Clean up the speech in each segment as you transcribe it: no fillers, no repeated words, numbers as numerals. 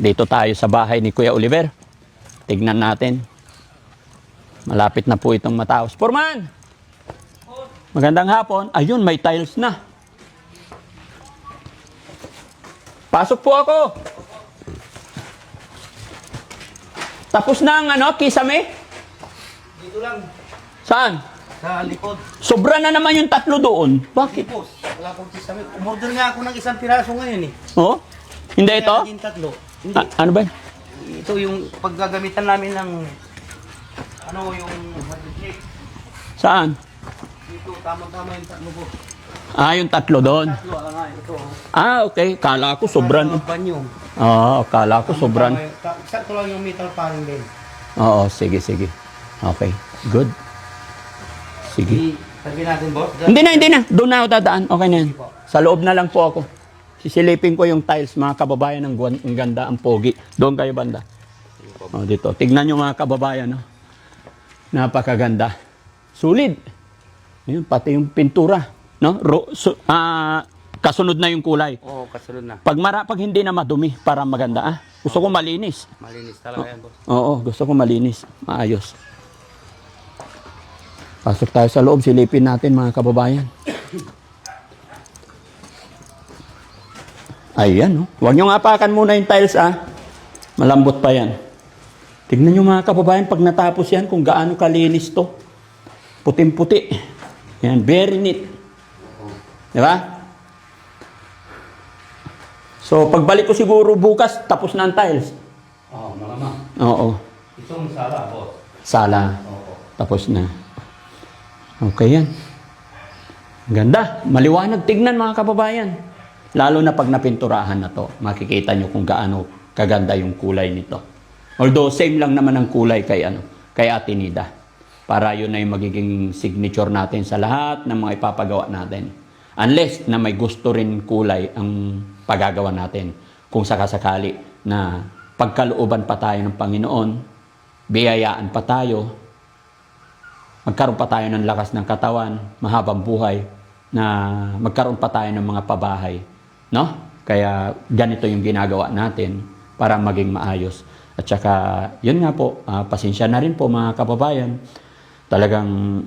Dito tayo sa bahay ni Kuya Oliver. Tignan natin. Malapit na po itong matapos. Foreman! Magandang hapon. Ayun, may tiles na. Pasok po ako. Tapos na ang kisame? Dito lang, Saan? sa likod. Sobra na naman yung 3 doon. Bakit? Boss, wala akong kisame. Umorder nga ako ng isang piraso ngayon eh. Oh? Hindi ito? Kaya naging 3. Hindi. Ano ba? Ito yung paggagamitan namin ng yung hardwood cake. Saan? Dito, tama-tama yung 3 po. Yung 3 doon. 3, nga, ito. Okay. Kala ko sobra na. Banyo. Kala ko sobra. Sakto lang yung metal paring din. Oo, sige. Okay. Good. Sige. Sabi natin, boss. Hindi na. Doon na ako dadaan. Okay na yan. Sa loob na lang po ako. Sisilipin ko yung tiles, mga kababayan. Ang ganda, ang pogi. Doon kayo banda. Dito. Tignan nyo mga kababayan. Napakaganda. Sulit. Ayun, pati yung pintura. No? Kasunod na yung kulay. Oo, kasunod na. Pag hindi na madumi, para maganda. Gusto ko malinis. Malinis talaga yan, boss. Oo, gusto ko malinis. Maayos. Pasok tayo sa loob, silipin natin mga kababayan. Ayan, Huwag nyo apakan muna yung tiles, Malambot pa yan. Tignan nyo mga kababayan, pag natapos yan, kung gaano kalinis to. Puting-puti. Yan, very neat. Di ba? So, pagbalik ko siguro bukas, tapos na ang tiles. Oo, malamang. Oo. Itong sala, boss. Sala. Oo. Tapos na. Okay yan. Ganda. Maliwanag tignan mga kababayan. Lalo na pag napinturahan na to, makikita nyo kung gaano kaganda yung kulay nito. Although same lang naman ang kulay kay Ate Nida. Para yun na yung magiging signature natin sa lahat ng mga ipapagawa natin. Unless na may gusto rin kulay ang pagagawa natin. Kung sakasakali na pagkalooban pa tayo ng Panginoon, biyayaan pa tayo, magkaroon pa tayo ng lakas ng katawan, mahabang buhay, na magkaroon pa tayo ng mga pabahay. No? Kaya ganito yung ginagawa natin para maging maayos. At saka, yun nga po, pasensya na rin po mga kababayan. Talagang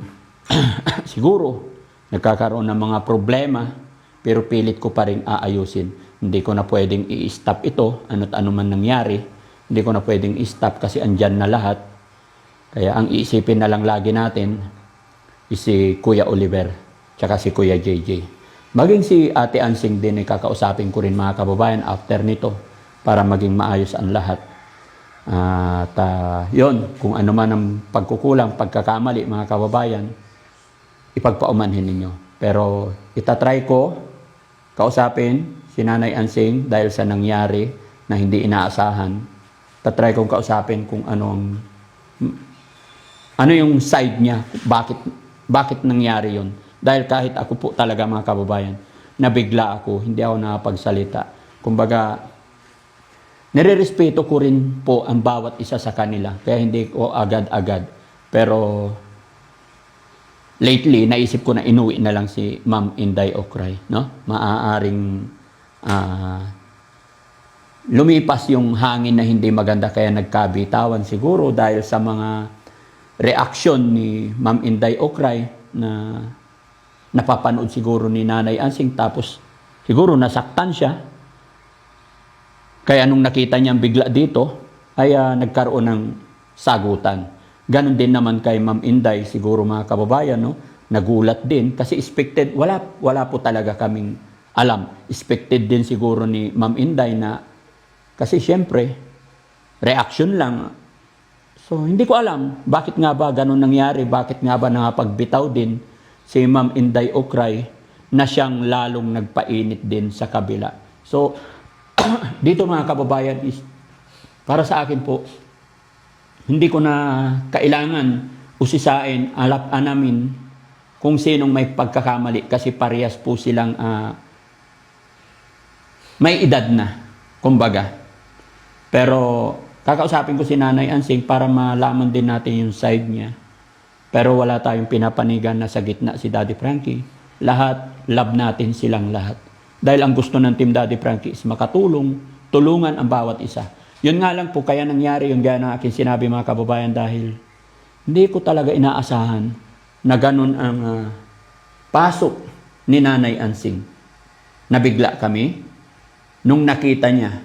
siguro nagkakaroon ng mga problema, pero pilit ko pa rin aayusin. Hindi ko na pwedeng i-stop ito, ano't ano man nangyari. Hindi ko na pwedeng i-stop kasi andyan na lahat. Kaya ang iisipin na lang lagi natin is si Kuya Oliver tsaka si Kuya JJ. Maging si Ate Ansing din ay kakausapin ko rin mga kababayan after nito para maging maayos ang lahat. At yun, kung ano man ang pagkukulang, pagkakamali mga kababayan, ipagpaumanhin ninyo. Pero itatry ko kausapin si Nanay Ansing dahil sa nangyari na hindi inaasahan. Tatry kong kausapin kung ano yung side niya, bakit nangyari yun. Dahil kahit ako po talaga mga kababayan, nabigla ako, hindi ako nakapagsalita. Kumbaga, nire-respeto ko rin po ang bawat isa sa kanila, kaya hindi ko agad-agad. Pero, lately, naisip ko na inuwi na lang si Ma'am Inday Okray. No? Maaaring lumipas yung hangin na hindi maganda, kaya nagkabitawan siguro dahil sa mga reaksyon ni Ma'am Inday Okray na napapanood siguro ni Nanay Ansing, tapos siguro nasaktan siya. Kaya nung nakita niyang bigla dito, ay nagkaroon ng sagutan. Ganon din naman kay Ma'am Inday, siguro mga kababayan, nagulat din kasi expected, wala po talaga kaming alam. Expected din siguro ni Ma'am Inday na, kasi syempre, reaction lang. So, hindi ko alam bakit nga ba ganun nangyari, bakit nga ba napagbitaw din si Ma'am Inday Okray na siyang lalong nagpainit din sa kabila. So, dito mga kababayan is, para sa akin po, hindi ko na kailangan usisain, anamin kung sinong may pagkakamali kasi parehas po silang may edad na, kumbaga. Pero, kakausapin ko si Nanay Ansing para malaman din natin yung side niya. Pero wala tayong pinapanigan na sa gitna si Daddy Frankie. Lahat, love natin silang lahat. Dahil ang gusto ng Team Daddy Frankie is makatulong, tulungan ang bawat isa. Yun nga lang po, kaya nangyari yung gano'n aking sinabi mga kababayan dahil hindi ko talaga inaasahan na ganun ang pasok ni Nanay Ansing. Nabigla kami nung nakita niya.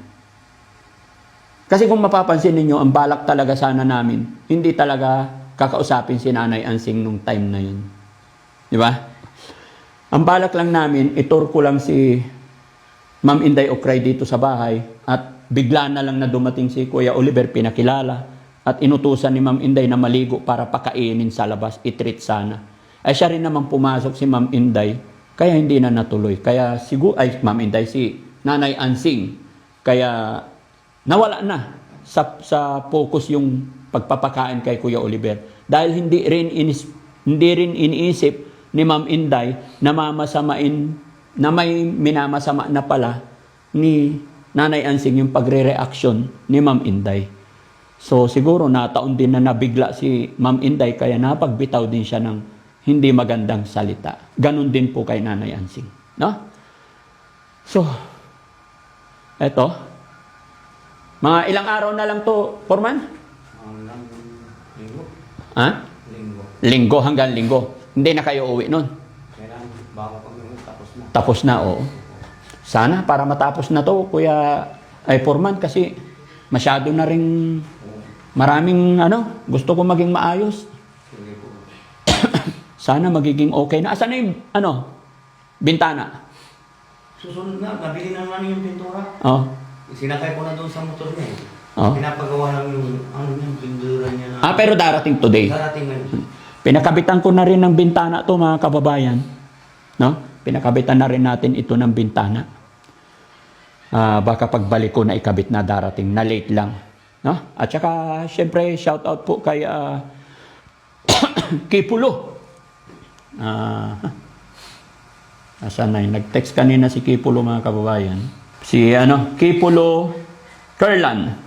Kasi kung mapapansin ninyo, ang balak talaga sana namin, hindi talaga kakausapin si Nanay Ansing nung time na yun. Di ba? Ang balak lang namin, itur ko lang si Ma'am Inday Okray dito sa bahay at bigla na lang na dumating si Kuya Oliver, pinakilala at inutusan ni Ma'am Inday na maligo para pakainin sa labas, itreat sana. Ay siya rin naman pumasok si Ma'am Inday, kaya hindi na natuloy. Kaya Ma'am Inday, si Nanay Ansing, kaya nawala na sa focus yung pagpapakain kay Kuya Oliver. Dahil hindi rin iniisip ni Ma'am Inday na na may minamasama na pala ni Nanay Ansing yung pagre-reaction ni Ma'am Inday. So siguro nataon din na nabigla si Ma'am Inday kaya napagbitaw din siya ng hindi magandang salita. Ganon din po kay Nanay Ansing. No? So, eto. Mga ilang araw na lang to, Foreman? Linggo. Ha? Linggo. Linggo hanggang linggo. Hindi na kayo uwi nun. Kailangan bago kami tapos na. Tapos na, oo. Sana para matapos na to, Kuya Foreman, kasi masyado na rin maraming gusto ko maging maayos. Sige po. Sana magiging okay na. Asan na yung bintana? Susunod na, nabili na namin yung pintura. Oh. Sinakay ko na doon sa motor niya eh. Oh. Pinapagawa lang yung pintura niya na. Pero darating today. Darating ngayon. Pinakabitan ko na rin ng bintana to, mga kababayan. No? Pinakabitan na rin natin ito ng bintana. Baka pagbalik ko na ikabit na darating, na late lang. No? At saka, syempre, shout out po kay Kipulo. Asan na yun? Nag-text kanina si Kipulo, mga kababayan. Si Kipulo Kirtland.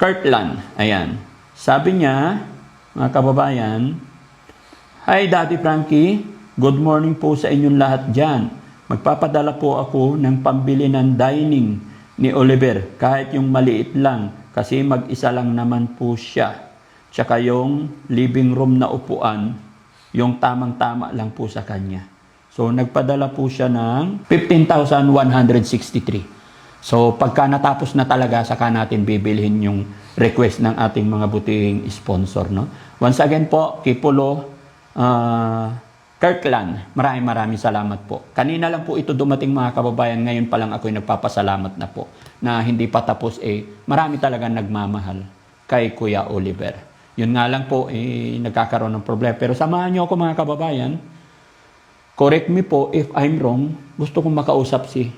Ayan. Sabi niya, mga kababayan, "Hi Daddy Frankie, good morning po sa inyong lahat dyan. Magpapadala po ako ng pambili ng dining ni Oliver, kahit yung maliit lang, kasi mag-isa lang naman po siya. Tsaka yung living room na upuan, yung tamang-tama lang po sa kanya." So, nagpadala po siya ng 15,163. So, pagka natapos na talaga, saka natin bibilhin yung request ng ating mga butihing sponsor. No? Once again po, Kipulo Kirtland, maraming salamat po. Kanina lang po ito dumating, mga kababayan. Ngayon pa lang ako'y nagpapasalamat na po na hindi pa tapos marami talagang nagmamahal kay Kuya Oliver. Yun nga lang po, nagkakaroon ng problema. Pero samahan niyo ako, mga kababayan. Correct me po if I'm wrong. Gusto kong makausap si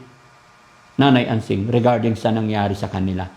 Nanay Ansing regarding sa nangyari sa kanila.